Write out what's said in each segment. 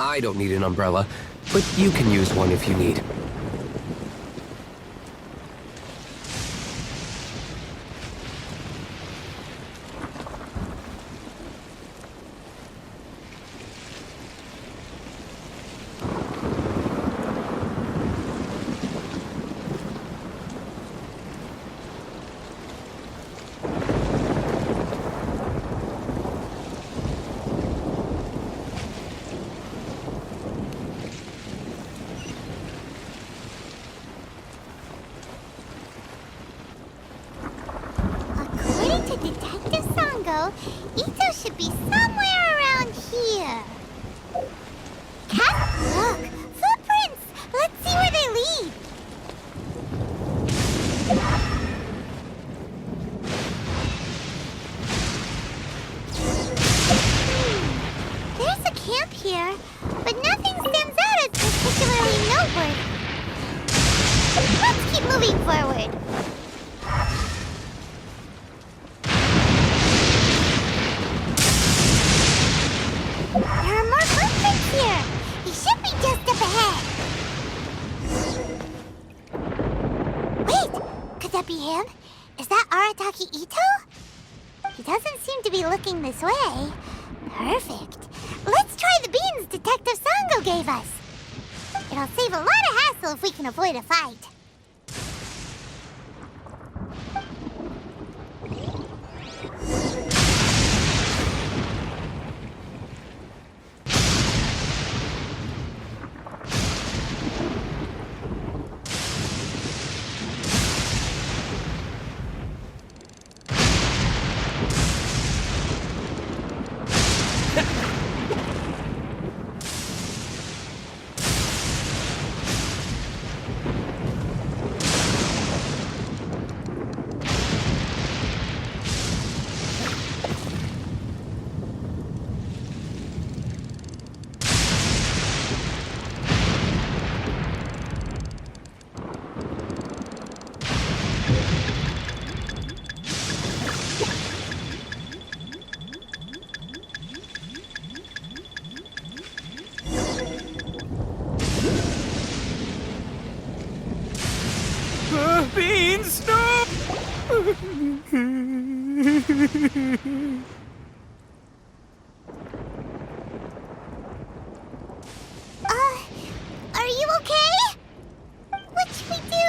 I don't need an umbrella, but you can use one if you need. Ito should be somewhere around here. Cat, look! Footprints! Let's see where they lead. There's a camp here, but nothing stands out as particularly noteworthy. Let's keep moving forward. There are more footprints here. He should be just up ahead. Wait, could that be him? Is that Arataki Ito? He doesn't seem to be looking this way. Perfect. Let's try the beans Detective Sango gave us. It'll save a lot of hassle if we can avoid a fight. Beans, no! Are you okay? What should we do?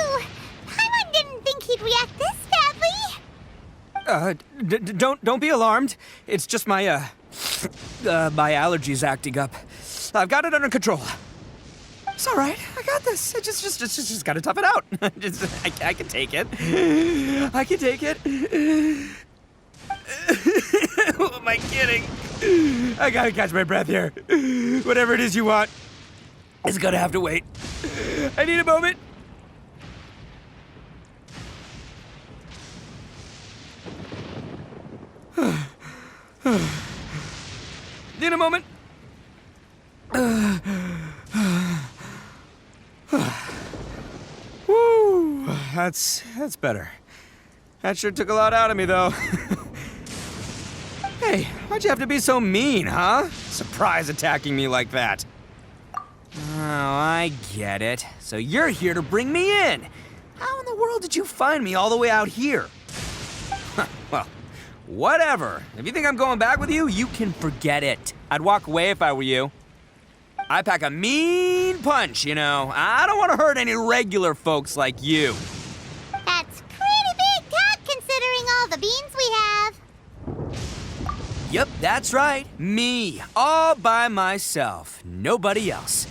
Paimon didn't think he'd react this badly. Don't be alarmed. It's just my my allergies acting up. I've got it under control. It's all right. I got this. I just gotta tough it out. I can take it. I can take it. Who am I kidding? I gotta catch my breath here. Whatever it is you want, it's gonna have to wait. I need a moment. Need a moment. Woo, that's better. That sure took a lot out of me, though. Hey, why'd you have to be so mean, huh? Surprise attacking me like that. Oh, I get it. So you're here to bring me in. How in the world did you find me all the way out here? Well, whatever. If you think I'm going back with you, you can forget it. I'd walk away if I were you. I pack a mean punch, you know. I don't want to hurt any regular folks like you. That's pretty big talk considering all the beans we have. Yep, that's right. Me, all by myself. Nobody else.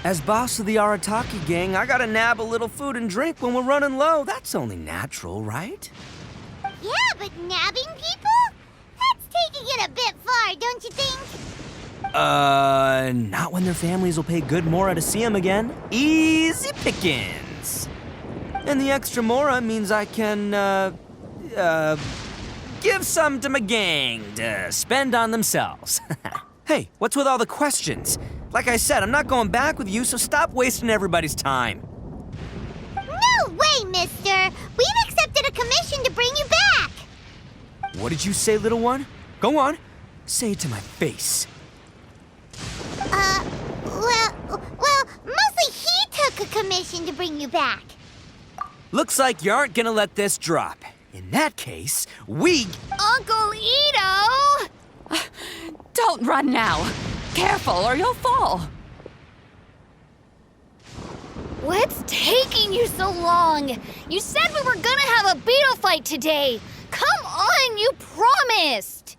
As boss of the Arataki gang, I gotta nab a little food and drink when we're running low. That's only natural, right? Yeah, but nabbing people? That's taking it a bit far, don't you think? Not when their families will pay good mora to see them again. Easy pickings. And the extra mora means I can, give some to my gang to spend on themselves. Hey, what's with all the questions? Like I said, I'm not going back with you, so stop wasting everybody's time. No way, mister! We've accepted a commission to bring you back! What did you say, little one? Go on. Say it to my face. commission to bring you back. Looks like you aren't gonna let this drop. In that case, we... Uncle Ito! Don't run now. Careful or you'll fall. What's taking you so long? You said we were gonna have a beetle fight today. Come on, you promised.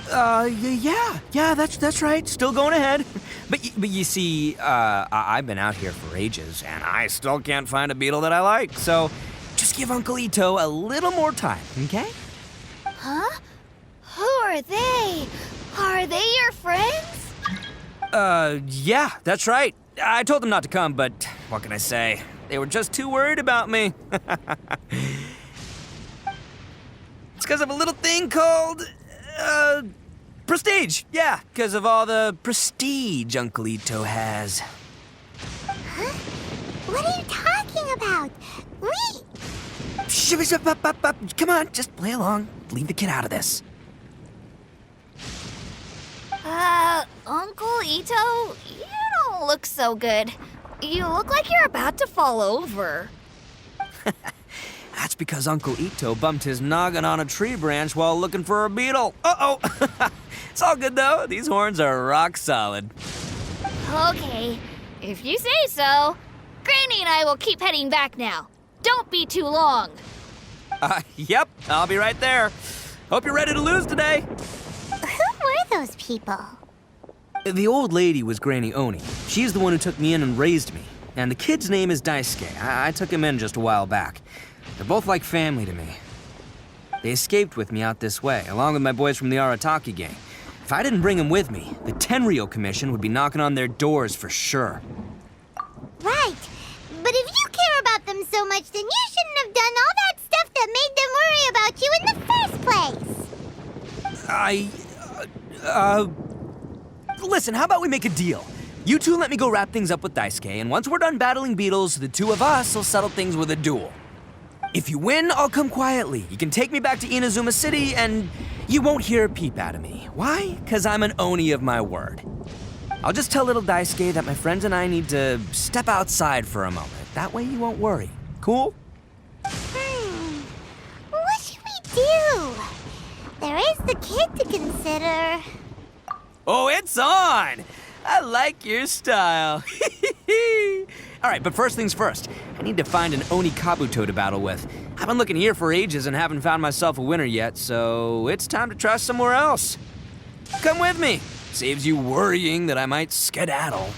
Yeah, that's right. Still going ahead. But you see, I've been out here for ages, and I still can't find a beetle that I like. So just give Uncle Ito a little more time, okay? Huh? Who are they? Are they your friends? Yeah, that's right. I told them not to come, but what can I say? They were just too worried about me. It's because of a little thing called, prestige. Yeah, because of all the prestige Uncle Ito has. Huh? What are you talking about? Come on, just play along. Leave the kid out of this. Uncle Ito, you don't look so good. You look like you're about to fall over. That's because Uncle Ito bumped his noggin on a tree branch while looking for a beetle. Uh-oh. It's all good, though. These horns are rock solid. Okay, if you say so. Granny and I will keep heading back now. Don't be too long. Yep, I'll be right there. Hope you're ready to lose today. Who were those people? The old lady was Granny Oni. She's the one who took me in and raised me. And the kid's name is Daisuke. I took him in just a while back. They're both like family to me. They escaped with me out this way, along with my boys from the Arataki gang. If I didn't bring them with me, the Tenryo Commission would be knocking on their doors for sure. Right. But if you care about them so much, then you shouldn't have done all that stuff that made them worry about you in the first place. Listen, how about we make a deal? You two let me go wrap things up with Daisuke, and once we're done battling beetles, the two of us will settle things with a duel. If you win, I'll come quietly. You can take me back to Inazuma City, and you won't hear a peep out of me. Why? 'Cause I'm an Oni of my word. I'll just tell little Daisuke that my friends and I need to step outside for a moment. That way you won't worry. Cool? What should we do? There is the kid to consider. Oh, it's on! I like your style. All right, but first things first. I need to find an Oni Kabuto to battle with. I've been looking here for ages and haven't found myself a winner yet, so it's time to try somewhere else. Come with me. Saves you worrying that I might skedaddle.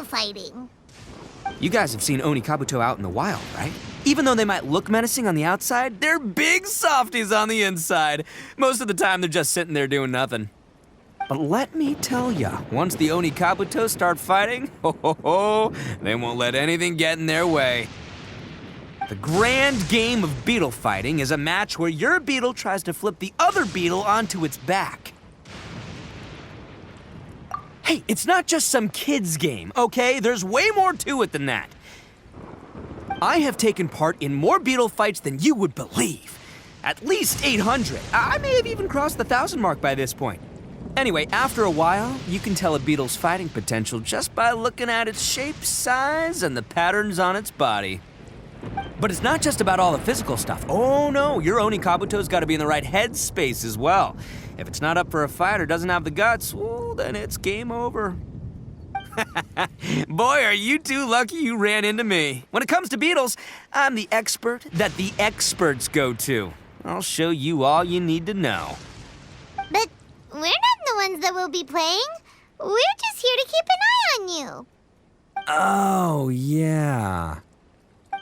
Fighting. You guys have seen Oni Kabuto out in the wild, right? Even though they might look menacing on the outside, they're big softies on the inside. Most of the time, they're just sitting there doing nothing. But let me tell ya, once the Oni Kabuto start fighting, they won't let anything get in their way. The grand game of beetle fighting is a match where your beetle tries to flip the other beetle onto its back. Hey, it's not just some kid's game, okay? There's way more to it than that. I have taken part in more beetle fights than you would believe. At least 800. I may have even crossed the 1,000 mark by this point. Anyway, after a while, you can tell a beetle's fighting potential just by looking at its shape, size, and the patterns on its body. But it's not just about all the physical stuff. Oh no, your Oni Kabuto's gotta be in the right headspace as well. If it's not up for a fight or doesn't have the guts, well, then it's game over. Boy, are you two lucky you ran into me. When it comes to beetles, I'm the expert that the experts go to. I'll show you all you need to know. But we're not the ones that will be playing. We're just here to keep an eye on you. Oh, yeah.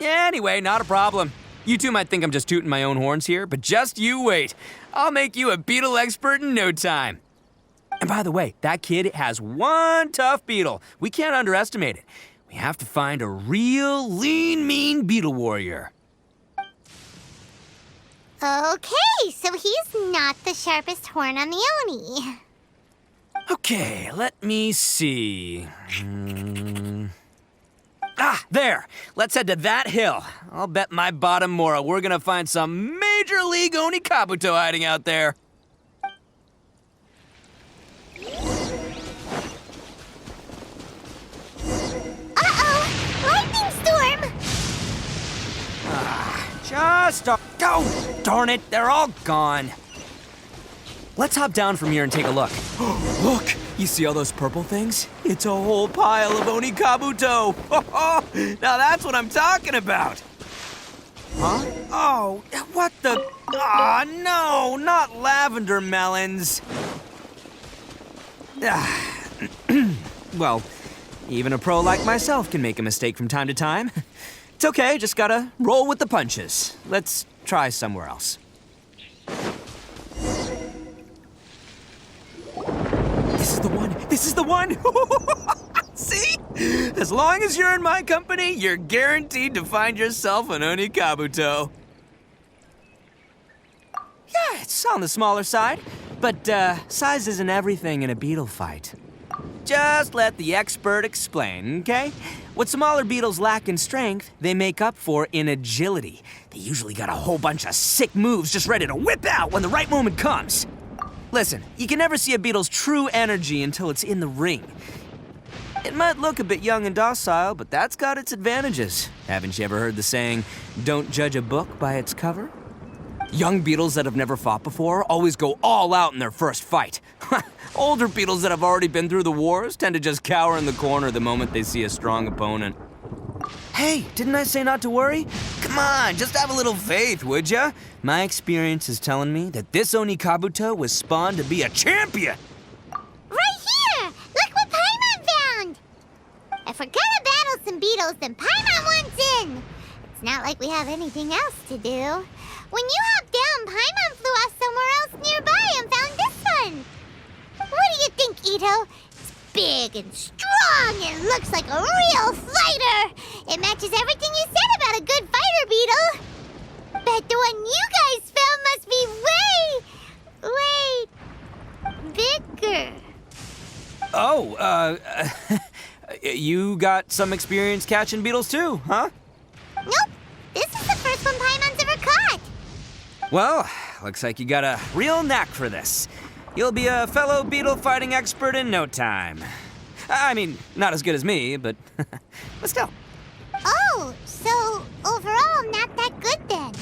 Anyway, not a problem. You two might think I'm just tooting my own horns here, but just you wait. I'll make you a beetle expert in no time. And by the way, that kid has one tough beetle. We can't underestimate it. We have to find a real lean, mean beetle warrior. Okay, so he's not the sharpest horn on the Oni. Okay, let me see. Ah, there! Let's head to that hill. I'll bet my bottom Mora we're gonna find some Major League Oni Kabuto hiding out there. Lightning storm! Oh, darn it, they're all gone. Let's hop down from here and take a look. Look, you see all those purple things? It's a whole pile of Oni Kabuto. Now that's what I'm talking about. Huh? Oh, what the? Ah, no, not lavender melons. Well, even a pro like myself can make a mistake from time to time. It's okay, just gotta roll with the punches. Let's try somewhere else. This is the one! See? As long as you're in my company, you're guaranteed to find yourself an Oni Kabuto. Yeah, it's on the smaller side, but size isn't everything in a beetle fight. Just let the expert explain, okay? What smaller beetles lack in strength, they make up for in agility. They usually got a whole bunch of sick moves just ready to whip out when the right moment comes. Listen, you can never see a beetle's true energy until it's in the ring. It might look a bit young and docile, but that's got its advantages. Haven't you ever heard the saying, don't judge a book by its cover? Young beetles that have never fought before always go all out in their first fight. Older beetles that have already been through the wars tend to just cower in the corner the moment they see a strong opponent. Hey, didn't I say not to worry? Come on, just have a little faith, would ya? My experience is telling me that this Oni Kabuto was spawned to be a champion! Right here! Look what Paimon found! If we're gonna battle some beetles, then Paimon wants in! It's not like we have anything else to do. When you hopped down, Paimon flew off somewhere else nearby and found this one! What do you think, Ito? It's big and strong and looks like a real fighter! It matches everything you said about a good fighter, Beetle! Bet the one you guys found must be bigger. Oh, you got some experience catching beetles too, huh? Nope. This is the first one Paimon's ever caught. Well, looks like you got a real knack for this. You'll be a fellow beetle fighting expert in no time. I mean, not as good as me, but still. Oh, so overall not that good then.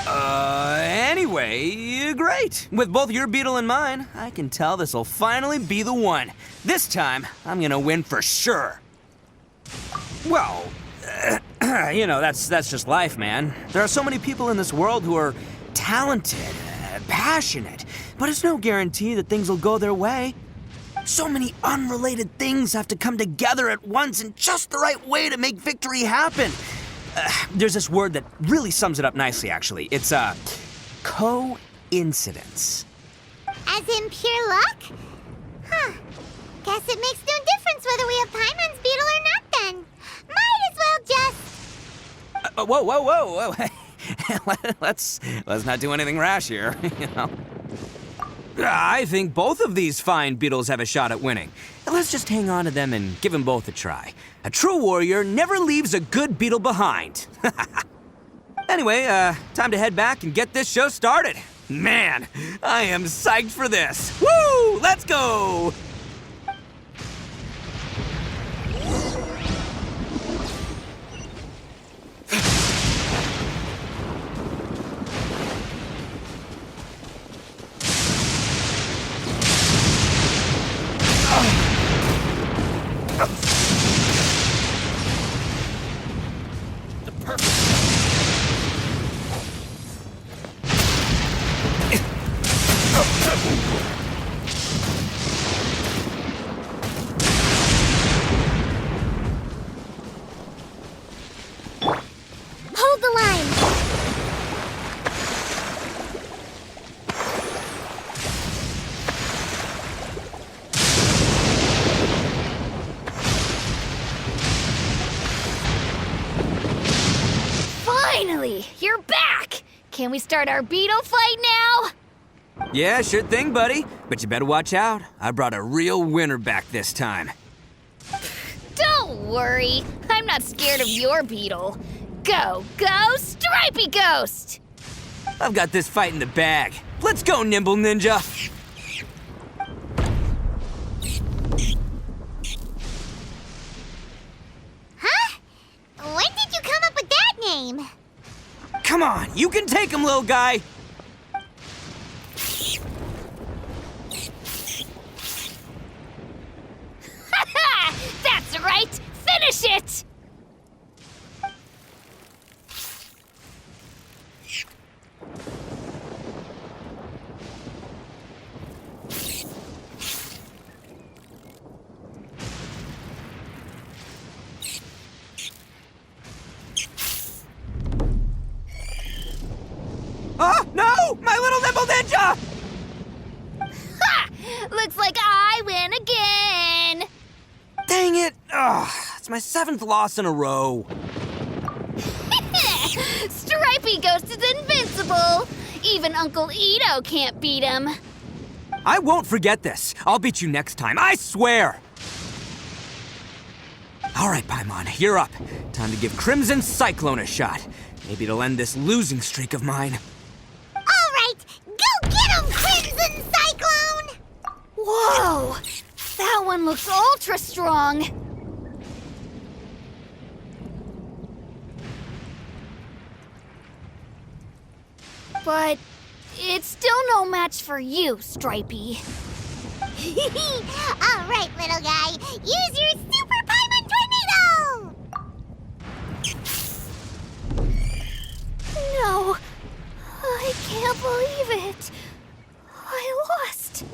Anyway, great. With both your beetle and mine, I can tell this'll finally be the one. This time, I'm gonna win for sure. Well, you know, that's just life, man. There are so many people in this world who are talented, passionate, but it's no guarantee that things will go their way. So many unrelated things have to come together at once in just the right way to make victory happen. There's this word that really sums it up nicely, actually. It's, coincidence. As in pure luck? Huh. Guess it makes no difference whether we have Paimon's beetle or not then. Might as well just... Whoa. Let's not do anything rash here, you know. I think both of these fine beetles have a shot at winning. Let's just hang on to them and give them both a try. A true warrior never leaves a good beetle behind. Anyway, time to head back and get this show started. Man, I am psyched for this. Woo! Let's go! Hold the line! Finally, you're back! Can we start our beetle fight now? Yeah, sure thing, buddy. But you better watch out. I brought a real winner back this time. Don't worry. I'm not scared of your beetle. Go, Stripey Ghost! I've got this fight in the bag. Let's go, Nimble Ninja. Huh? When did you come up with that name? Come on, you can take him, little guy. That's right! Finish it! Oh, no! My little Nimble Ninja! Ha! Looks like I win again! Dang it! Ugh, it's my 7th loss in a row. Stripey Ghost is invincible! Even Uncle Ito can't beat him. I won't forget this. I'll beat you next time, I swear! All right, Paimon, you're up. Time to give Crimson Cyclone a shot. Maybe it'll end this losing streak of mine. All right, go get him, Crimson Cyclone! Whoa! That one looks ultra strong. But it's still no match for you, Stripey. All right, little guy, use your Super Paimon Tornado! No, I can't believe it. I lost.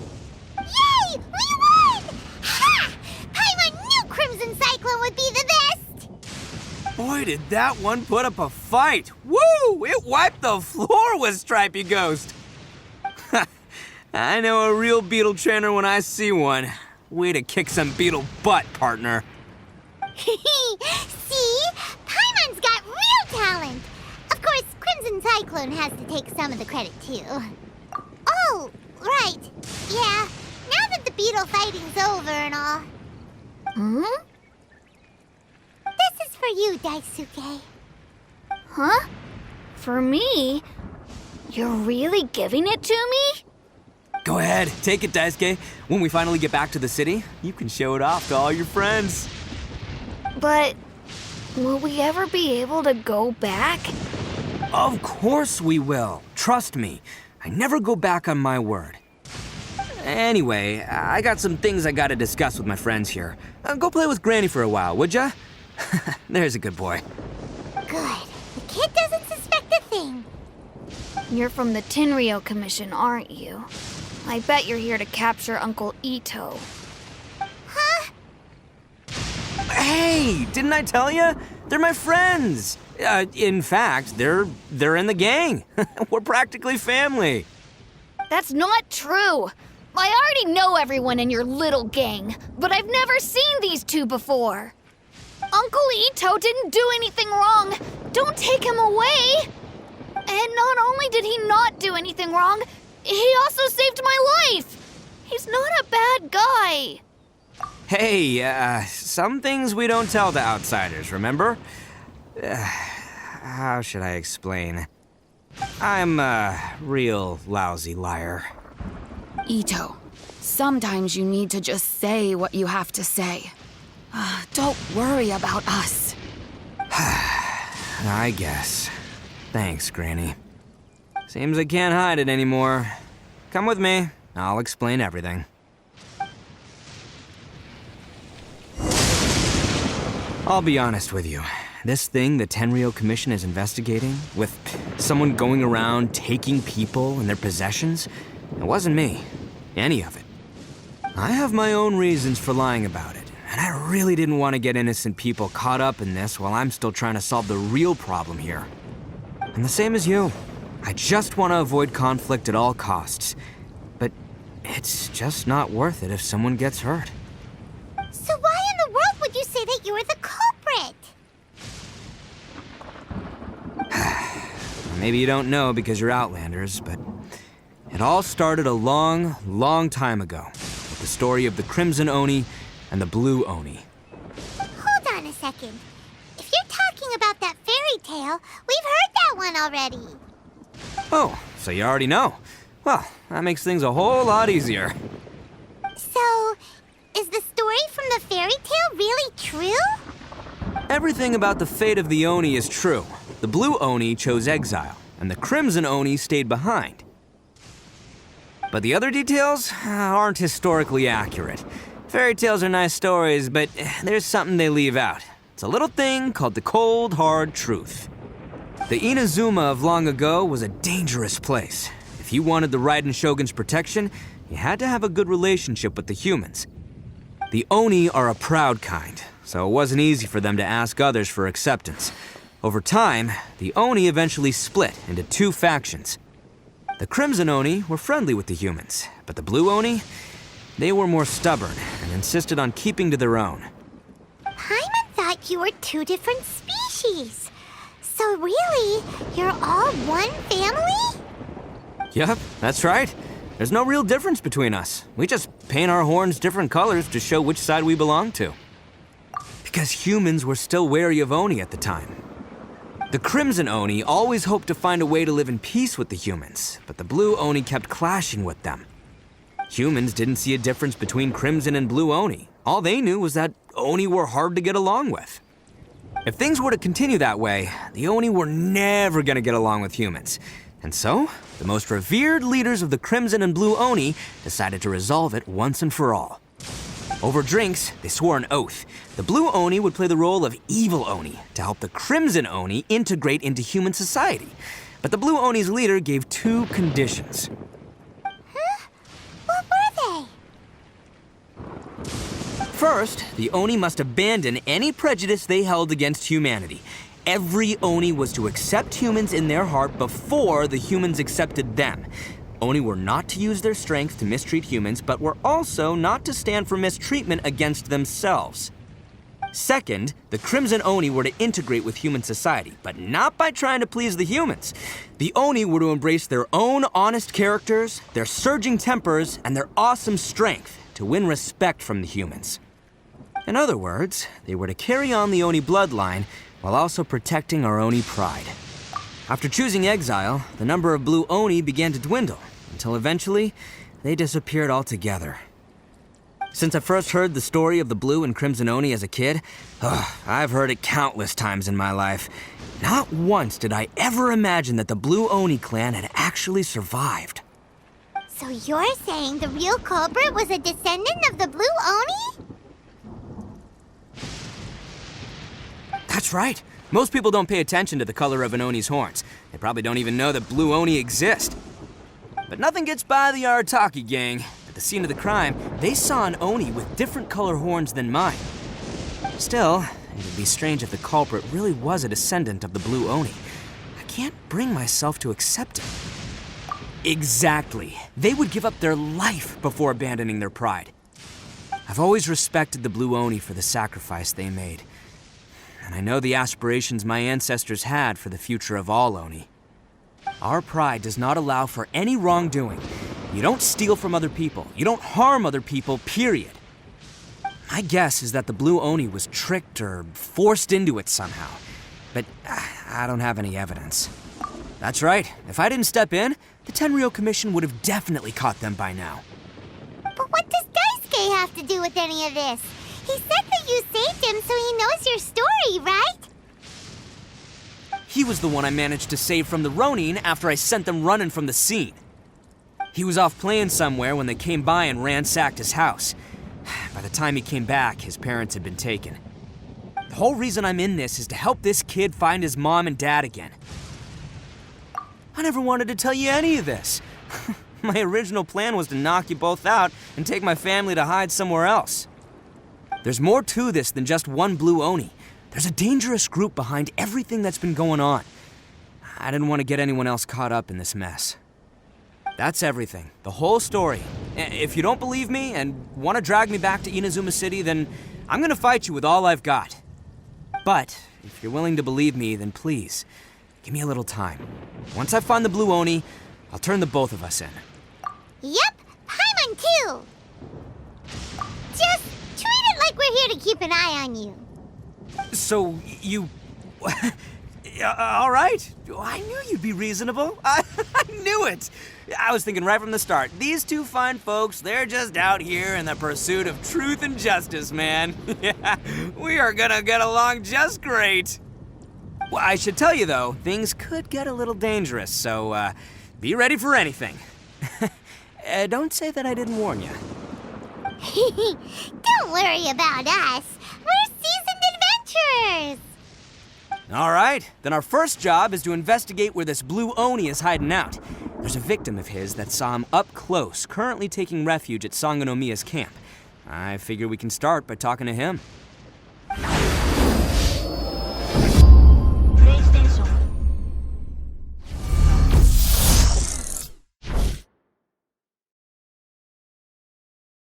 Yay! We won! Ha! Paimon knew Crimson Cyclone would be the best! Boy, did that one put up a fight. Woo! It wiped the floor with Stripey Ghost. I know a real beetle trainer when I see one. Way to kick some beetle butt, partner. See? Paimon's got real talent! Of course, Crimson Cyclone has to take some of the credit, too. Oh, right. Yeah, now that the beetle fighting's over and all. Hmm? This is for you, Daisuke. Huh? For me? You're really giving it to me? Go ahead, take it, Daisuke. When we finally get back to the city, you can show it off to all your friends. But will we ever be able to go back? Of course we will. Trust me. I never go back on my word. Anyway, I got some things I gotta discuss with my friends here. Go play with Granny for a while, would ya? There's a good boy. Good. The kid doesn't suspect a thing. You're from the Tenryou Commission, aren't you? I bet you're here to capture Uncle Ito. Huh? Hey, didn't I tell you? They're my friends. In fact, they're in the gang. We're practically family. That's not true. I already know everyone in your little gang, but I've never seen these two before. Uncle Ito didn't do anything wrong. Don't take him away. And not only did he not do anything wrong, he also saved my life. He's not a bad guy. Hey, some things we don't tell to outsiders, remember? How should I explain? I'm a real lousy liar. Ito, sometimes you need to just say what you have to say. Don't worry about us. I guess. Thanks, Granny. Seems I can't hide it anymore. Come with me. I'll explain everything. I'll be honest with you. This thing the Tenryou Commission is investigating, with someone going around taking people and their possessions, it wasn't me. Any of it. I have my own reasons for lying about it, and I really didn't want to get innocent people caught up in this while I'm still trying to solve the real problem here. And the same as you. I just want to avoid conflict at all costs. But it's just not worth it if someone gets hurt. So why in the world would you say that you were the culprit? maybe you don't know because you're Outlanders, but it all started a long, long time ago with the story of the Crimson Oni and the Blue Oni. Hold on a second. If you're talking about that fairy tale, we've heard that one already. Oh, so you already know. Well, that makes things a whole lot easier. So, is the story from the fairy tale really true? Everything about the fate of the Oni is true. The Blue Oni chose exile, and the Crimson Oni stayed behind. But the other details aren't historically accurate. Fairy tales are nice stories, but there's something they leave out. It's a little thing called the cold, hard truth. The Inazuma of long ago was a dangerous place. If you wanted the Raiden Shogun's protection, you had to have a good relationship with the humans. The Oni are a proud kind, so it wasn't easy for them to ask others for acceptance. Over time, the Oni eventually split into two factions. The Crimson Oni were friendly with the humans, but the Blue Oni, they were more stubborn and insisted on keeping to their own. Paimon thought you were two different species. So really, you're all one family? Yep, that's right. There's no real difference between us. We just paint our horns different colors to show which side we belong to. Because humans were still wary of Oni at the time. The Crimson Oni always hoped to find a way to live in peace with the humans, but the Blue Oni kept clashing with them. Humans didn't see a difference between Crimson and Blue Oni. All they knew was that Oni were hard to get along with. If things were to continue that way, the Oni were never gonna get along with humans. And so, the most revered leaders of the Crimson and Blue Oni decided to resolve it once and for all. Over drinks, they swore an oath. The Blue Oni would play the role of evil Oni to help the Crimson Oni integrate into human society. But the Blue Oni's leader gave two conditions. Huh? What were they? First, the Oni must abandon any prejudice they held against humanity. Every Oni was to accept humans in their heart before the humans accepted them. Oni were not to use their strength to mistreat humans, but were also not to stand for mistreatment against themselves. Second, the Crimson Oni were to integrate with human society, but not by trying to please the humans. The Oni were to embrace their own honest characters, their surging tempers, and their awesome strength to win respect from the humans. In other words, they were to carry on the Oni bloodline while also protecting our Oni pride. After choosing exile, the number of Blue Oni began to dwindle, until eventually, they disappeared altogether. Since I first heard the story of the Blue and Crimson Oni as a kid, I've heard it countless times in my life. Not once did I ever imagine that the Blue Oni clan had actually survived. So you're saying the real culprit was a descendant of the Blue Oni? That's right. Most people don't pay attention to the color of an Oni's horns. They probably don't even know that Blue Oni exist. But nothing gets by the Arataki gang. At the scene of the crime, they saw an Oni with different color horns than mine. Still, it would be strange if the culprit really was a descendant of the Blue Oni. I can't bring myself to accept it. Exactly. They would give up their life before abandoning their pride. I've always respected the Blue Oni for the sacrifice they made. And I know the aspirations my ancestors had for the future of all Oni. Our pride does not allow for any wrongdoing. You don't steal from other people. You don't harm other people, period. My guess is that the Blue Oni was tricked or forced into it somehow. But I don't have any evidence. That's right. If I didn't step in, the Tenryo Commission would have definitely caught them by now. But what does Daisuke have to do with any of this? He said that you saved him so he knows your story, right? He was the one I managed to save from the Ronin after I sent them running from the scene. He was off playing somewhere when they came by and ransacked his house. By the time he came back, his parents had been taken. The whole reason I'm in this is to help this kid find his mom and dad again. I never wanted to tell you any of this. My original plan was to knock you both out and take my family to hide somewhere else. There's more to this than just one Blue Oni. There's a dangerous group behind everything that's been going on. I didn't want to get anyone else caught up in this mess. That's everything. The whole story. If you don't believe me and want to drag me back to Inazuma City, then I'm gonna fight you with all I've got. But if you're willing to believe me, then please, Give me a little time. Once I find the blue Oni, I'll turn the both of us in. Yep, Paimon too. Just treat it like we're here to keep an eye on you. So, you... all right. I knew you'd be reasonable. I knew it. I was thinking right from the start, these two fine folks, they're just out here in the pursuit of truth and justice, man. We are gonna get along just great. Well, I should tell you, though, things could get a little dangerous, so be ready for anything. Don't say that I didn't warn you. Don't worry about us. We're seasoned adventurers. All right, then our first job is to investigate where this blue Oni is hiding out. There's a victim of his that saw him up close, currently taking refuge at Sangonomiya's camp. I figure we can start by talking to him.